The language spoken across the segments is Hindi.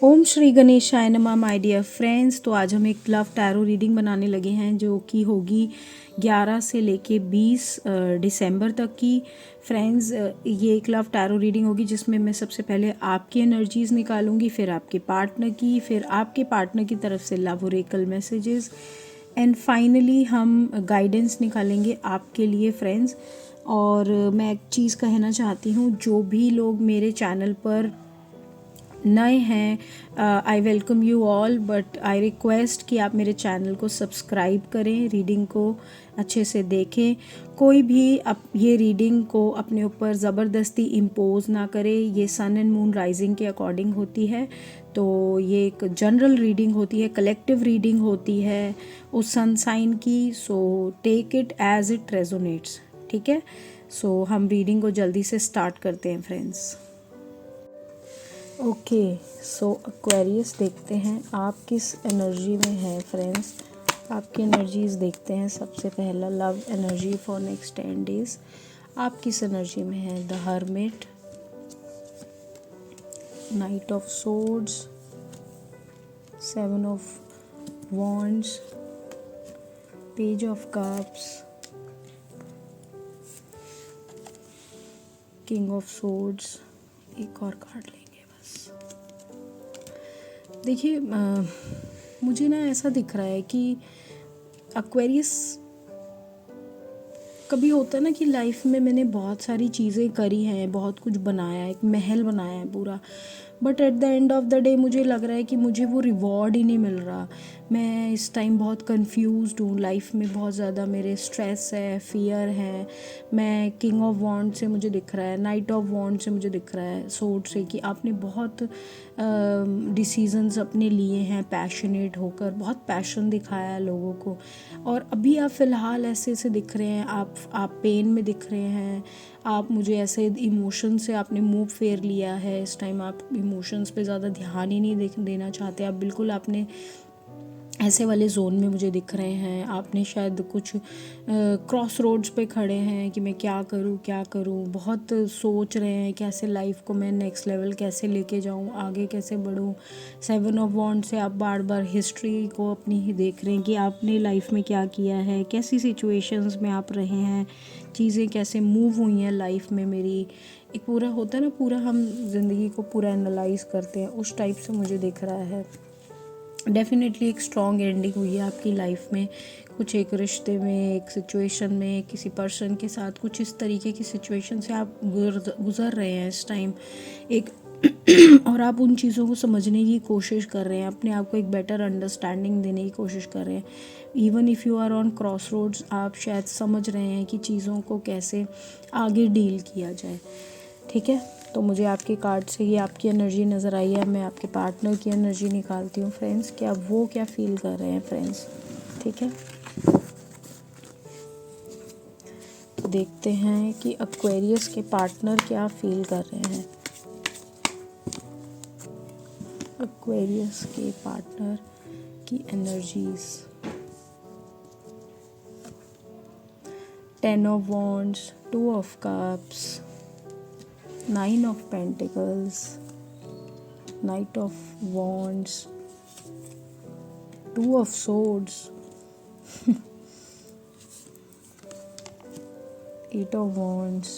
ओम श्री गणेशाय नमः माय डियर फ्रेंड्स। तो आज हम एक लव टैरो रीडिंग बनाने लगे हैं जो कि होगी 11 से लेके 20 दिसंबर तक की। फ्रेंड्स, ये एक लव टैरो रीडिंग होगी जिसमें मैं सबसे पहले आपकी एनर्जीज़ निकालूंगी, फिर आपके पार्टनर की, फिर आपके पार्टनर की तरफ से love oracle messages and finally हम गाइडेंस निकालेंगे आपके लिए फ्रेंड्स। और मैं एक चीज़ कहना चाहती हूँ, जो भी लोग मेरे चैनल पर नए हैं, I welcome you all, but I request कि आप मेरे चैनल को सब्सक्राइब करें, रीडिंग को अच्छे से देखें। कोई भी ये रीडिंग को अपने ऊपर ज़बरदस्ती इम्पोज ना करे। ये सन एंड मून राइजिंग के अकॉर्डिंग होती है, तो ये एक जनरल रीडिंग होती है, कलेक्टिव रीडिंग होती है उस सन साइन की। So take it as it resonates, ठीक है। सो हम रीडिंग को जल्दी से स्टार्ट करते हैं फ्रेंड्स। ओके, सो एक्वेरियस देखते हैं आप किस एनर्जी में हैं फ्रेंड्स। आपकी एनर्जीज देखते हैं। सबसे पहला love energy for next 10 days, आप किस एनर्जी में हैं। The hermit, night of swords, 7 of wands, page of cups, king of swords. एक और कार्ड लेंगे बस। देखिए, मुझे ना ऐसा दिख रहा है कि एक्वेरियस, कभी होता है ना कि लाइफ में मैंने बहुत सारी चीज़ें करी हैं, बहुत कुछ बनाया है, एक महल बनाया है पूरा, but at the end of the day मुझे लग रहा है कि मुझे वो रिवॉर्ड ही नहीं मिल रहा। मैं इस टाइम बहुत कंफ्यूज्ड हूँ, लाइफ में बहुत ज़्यादा मेरे स्ट्रेस है, फियर है। मैं किंग ऑफ वॉन्ड से मुझे दिख रहा है, नाइट ऑफ वॉन्ड से मुझे दिख रहा है, सोर्ड से कि आपने बहुत डिसीजंस अपने लिए हैं, पैशनेट होकर बहुत पैशन दिखाया है लोगों को, और अभी आप फ़िलहाल ऐसे ऐसे दिख रहे हैं, आप पेन में दिख रहे हैं। आप मुझे ऐसे इमोशन से आपने मुंह फेर लिया है। इस टाइम आप इमोशंस पे ज़्यादा ध्यान ही नहीं देना चाहते। आप बिल्कुल आपने ऐसे वाले जोन में मुझे दिख रहे हैं। आपने शायद कुछ क्रॉस रोड्स पे खड़े हैं कि मैं क्या करूँ। बहुत सोच रहे हैं कैसे लाइफ को मैं नेक्स्ट लेवल कैसे लेके जाऊँ, आगे कैसे बढ़ूँ। 7 ऑफ वॉन्ड से आप बार बार हिस्ट्री को अपनी ही देख रहे हैं कि आपने लाइफ में क्या किया है, कैसी सिचुएशंस में आप रहे हैं, चीज़ें कैसे मूव हुई हैं लाइफ में मेरी। एक पूरा होता है ना, पूरा हम ज़िंदगी को पूरा एनालाइज करते हैं, उस टाइप से मुझे दिख रहा है। डेफिनेटली एक स्ट्रॉन्ग एंडिंग हुई है आपकी लाइफ में, कुछ एक रिश्ते में, एक सिचुएशन में, किसी पर्सन के साथ कुछ इस तरीके की सिचुएशन से आप गुज़र रहे हैं इस टाइम एक और आप उन चीज़ों को समझने की कोशिश कर रहे हैं, अपने आप को एक बेटर अंडरस्टैंडिंग देने की कोशिश कर रहे हैं। Even if you are on crossroads, आप शायद समझ रहे हैं कि चीज़ों को कैसे आगे डील किया जाए, ठीक है। तो मुझे आपके कार्ड से ये आपकी एनर्जी नज़र आई है। मैं आपके पार्टनर की एनर्जी निकालती हूँ फ्रेंड्स, कि आप वो क्या फील कर रहे हैं फ्रेंड्स, ठीक है। देखते हैं कि एक्वेरियस के पार्टनर क्या फील कर रहे हैं। एक्वेरियस के पार्टनर की energies, 10 of wands, 2 of cups, 9 of Pentacles, Knight of Wands, 2 of Swords, 8 of Wands,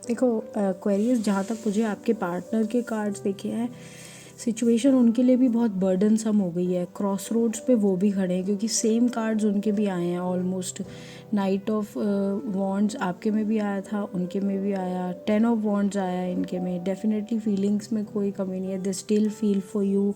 देखो एक्वेरियस, जहाँ तक मुझे आपके पार्टनर के कार्ड्स देखे हैं, सिचुएशन उनके लिए भी बहुत बर्डनसम हो गई है। क्रॉस रोड्स पे वो भी खड़े हैं, क्योंकि सेम कार्ड्स उनके भी आए हैं ऑलमोस्ट। नाइट ऑफ वॉन्ड्स आपके में भी आया था, उनके में भी आया, 10 ऑफ वॉन्ड्स आया इनके में। डेफिनेटली फीलिंग्स में कोई कमी नहीं है। They still feel for you,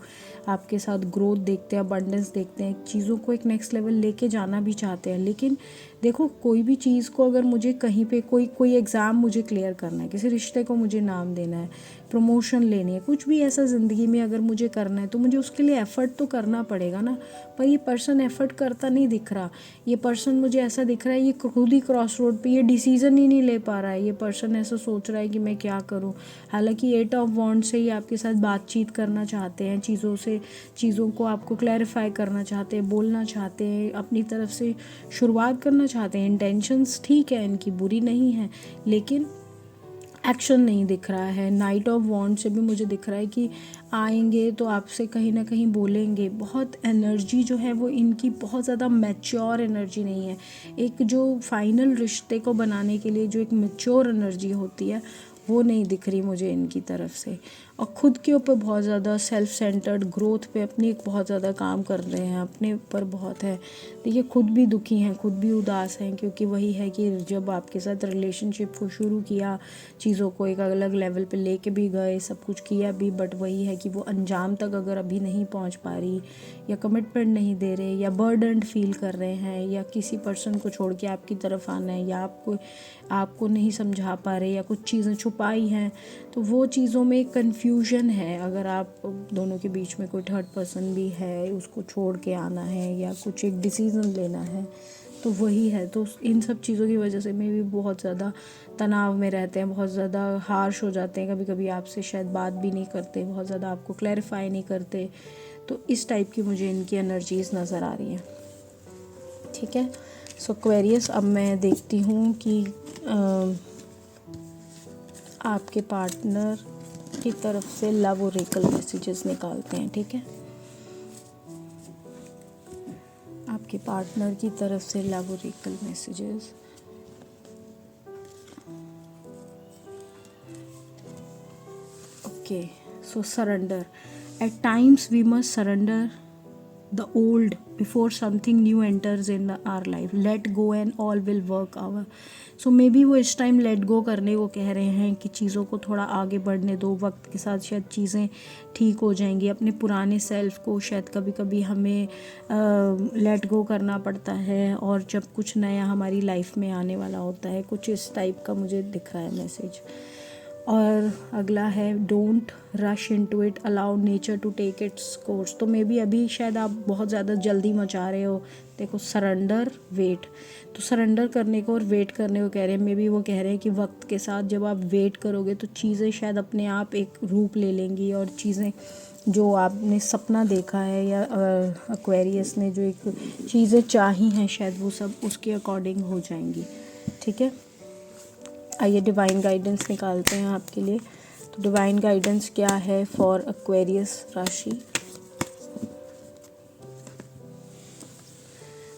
आपके साथ ग्रोथ देखते हैं, अबंडेंस देखते हैं, चीज़ों को एक नेक्स्ट लेवल लेके जाना भी चाहते हैं। लेकिन देखो, कोई भी चीज़ को अगर मुझे कहीं पे कोई एग्ज़ाम मुझे क्लियर करना है, किसी रिश्ते को मुझे नाम देना है, प्रमोशन लेनी है, कुछ भी ऐसा ज़िंदगी में अगर मुझे करना है, तो मुझे उसके लिए एफ़र्ट तो करना पड़ेगा ना। पर ये पर्सन एफ़र्ट करता नहीं दिख रहा। ये पर्सन मुझे ऐसा दिख रहा है, ये खुद ही क्रॉस रोड पे ये डिसीज़न ही नहीं ले पा रहा है। ये पर्सन ऐसा सोच रहा है कि मैं क्या करूं। हालांकि 8 ऑफ वॉन्ड से ही आपके साथ बातचीत करना चाहते हैं, चीज़ों को आपको क्लैरिफाई करना चाहते हैं, बोलना चाहते हैं, अपनी तरफ से शुरुआत करना चाहते हैं। इंटेंशंस ठीक है इनकी, बुरी नहीं है, लेकिन एक्शन नहीं दिख रहा है। नाइट ऑफ वॉन्ड से भी मुझे दिख रहा है कि आएंगे तो आपसे कहीं ना कहीं बोलेंगे। बहुत एनर्जी जो है वो इनकी बहुत ज़्यादा मैच्योर एनर्जी नहीं है। एक जो फाइनल रिश्ते को बनाने के लिए जो एक मैच्योर एनर्जी होती है वो नहीं दिख रही मुझे इनकी तरफ से। और ख़ुद के ऊपर बहुत ज़्यादा सेल्फ सेंटर्ड ग्रोथ पे अपनी बहुत ज़्यादा काम कर रहे हैं, अपने ऊपर बहुत है। देखिए खुद भी दुखी हैं, खुद भी उदास हैं, क्योंकि वही है कि जब आपके साथ रिलेशनशिप को शुरू किया, चीज़ों को एक अलग लेवल पे लेके भी गए, सब कुछ किया भी, बट वही है कि वो अंजाम तक अगर अभी नहीं पहुंच पा रही, या कमिटमेंट नहीं दे रहे, या बर्डन्ड फील कर रहे हैं, या किसी पर्सन को छोड़ के आपकी तरफ आना है, या आपको नहीं समझा पा रहे, या कुछ चीज़ें छुपाई हैं, तो वो चीज़ों में कन्फ्यूजन है। अगर आप दोनों के बीच में कोई थर्ड पर्सन भी है, उसको छोड़ के आना है या कुछ एक डिसीज़न लेना है, तो वही है। तो इन सब चीज़ों की वजह से मैं भी बहुत ज़्यादा तनाव में रहते हैं, बहुत ज़्यादा हार्श हो जाते हैं, कभी कभी आपसे शायद बात भी नहीं करते, बहुत ज़्यादा आपको क्लैरिफाई नहीं करते। तो इस टाइप की मुझे इनकी एनर्जीज़ नज़र आ रही हैं। ठीक है, सो एक्वेरियस, अब मैं देखती हूँ कि आपके पार्टनर की तरफ से लव ओरेकल मैसेजेस निकालते हैं। ठीक है, आपके पार्टनर की तरफ से love oracle messages. Okay, so surrender. At times we must surrender the old before something new enters in our life. Let go and all will work our. So maybe वो इस टाइम let go करने को कह रहे हैं कि चीज़ों को थोड़ा आगे बढ़ने दो, वक्त के साथ शायद चीज़ें ठीक हो जाएंगी। अपने पुराने सेल्फ को शायद कभी कभी हमें let go करना पड़ता है, और जब कुछ नया हमारी लाइफ में आने वाला होता है, कुछ इस टाइप का मुझे दिख रहा है मैसेज। और अगला है don't rush into it, allow nature to take its course. तो मे बी अभी शायद आप बहुत ज़्यादा जल्दी मचा रहे हो। देखो सरेंडर, वेट, तो सरेंडर करने को और वेट करने को कह रहे हैं। मे बी वो कह रहे हैं कि वक्त के साथ जब आप वेट करोगे तो चीज़ें शायद अपने आप एक रूप ले लेंगी, और चीज़ें जो आपने सपना देखा है या एक्वेरियस ने जो एक चीज़ें चाही हैं शायद वो सब उसके अकॉर्डिंग हो जाएंगी। ठीक है, आइए डिवाइन गाइडेंस निकालते हैं आपके लिए। तो डिवाइन गाइडेंस क्या है फॉर एक्वेरियस राशि।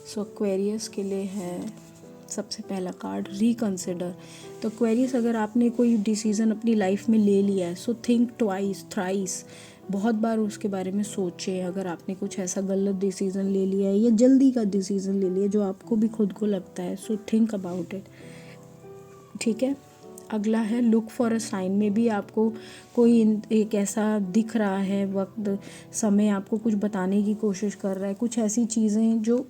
सो एक्वेरियस के लिए है सबसे पहला कार्ड रिकंसिडर। तो एक्वेरियस, अगर आपने कोई डिसीज़न अपनी लाइफ में ले लिया है, सो थिंक ट्वाइस थ्राइस, बहुत बार उसके बारे में सोचें। अगर आपने कुछ ऐसा गलत डिसीज़न ले लिया है या जल्दी का डिसीज़न ले लिया जो आपको भी खुद को लगता है, सो थिंक अबाउट इट। ठीक है, अगला है लुक फॉर अ साइन। में भी आपको कोई एक ऐसा दिख रहा है, वक्त समय आपको कुछ बताने की कोशिश कर रहा है, कुछ ऐसी चीज़ें जो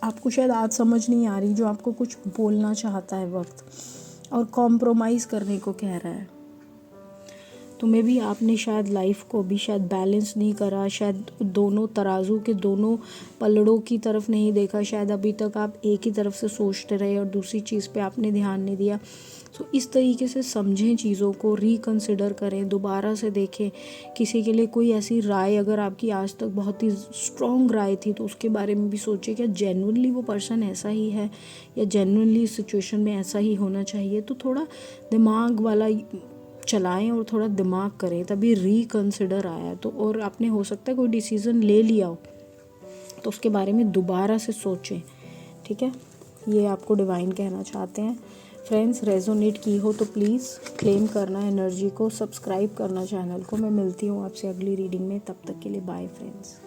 आपको शायद आज समझ नहीं आ रही, जो आपको कुछ बोलना चाहता है वक्त, और कॉम्प्रोमाइज़ करने को कह रहा है। तो मे भी आपने शायद लाइफ को भी शायद बैलेंस नहीं करा, शायद दोनों तराजू के दोनों पलड़ों की तरफ नहीं देखा, शायद अभी तक आप एक ही तरफ से सोचते रहे और दूसरी चीज़ पे आपने ध्यान नहीं दिया। सो इस तरीके से समझें चीज़ों को, रिकंसिडर करें, दोबारा से देखें। किसी के लिए कोई ऐसी राय अगर आपकी आज तक बहुत ही स्ट्रॉन्ग राय थी तो उसके बारे में भी सोचें, क्या जेन्युइनली वो पर्सन ऐसा ही है, या जेन्युइनली इस सिचुएशन में ऐसा ही होना चाहिए। तो थोड़ा दिमाग वाला चलाएं और थोड़ा दिमाग करें, तभी रिकंसिडर आया। तो और आपने हो सकता है कोई डिसीज़न ले लिया हो तो उसके बारे में दोबारा से सोचें। ठीक है, ये आपको डिवाइन कहना चाहते हैं। फ्रेंड्स, रेजोनेट की हो तो प्लीज़ क्लेम करना एनर्जी को, सब्सक्राइब करना चैनल को। मैं मिलती हूँ आपसे अगली रीडिंग में, तब तक के लिए बाय फ्रेंड्स।